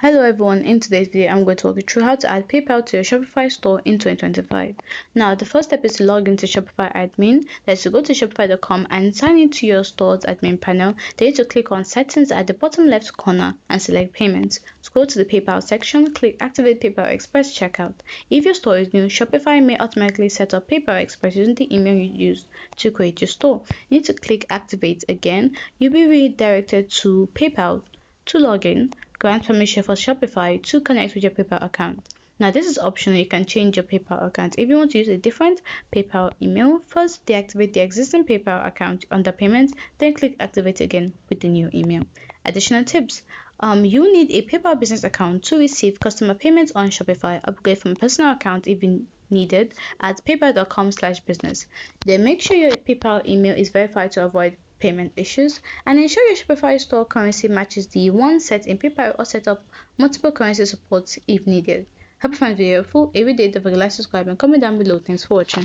Hello everyone, in today's video I'm going to walk you through how to add PayPal to your Shopify store in 2025. Now the first step is to log into Shopify admin. That's to go to shopify.com and sign into your store's admin panel. Then you need to click on settings at the bottom left corner and select payments. Scroll to the PayPal section, click activate PayPal Express checkout. If your store is new, Shopify may automatically set up PayPal Express using the email you used to create your store. You need to click activate again. You'll be redirected to PayPal to log in. Grant permission for Shopify to connect with your PayPal account. Now this is optional. You can change your PayPal account. If you want to use a different PayPal email, first deactivate the existing PayPal account under payments, then click activate again with the new email. Additional tips. You need a PayPal business account to receive customer payments on Shopify. Upgrade from a personal account if needed at paypal.com/business. Then make sure your PayPal email is verified to avoid payment issues, and ensure your Shopify store currency matches the one set in PayPal or set up multiple currency supports if needed. Hope you find the video helpful. Every day, don't forget to like, subscribe, and comment down below. Thanks for watching.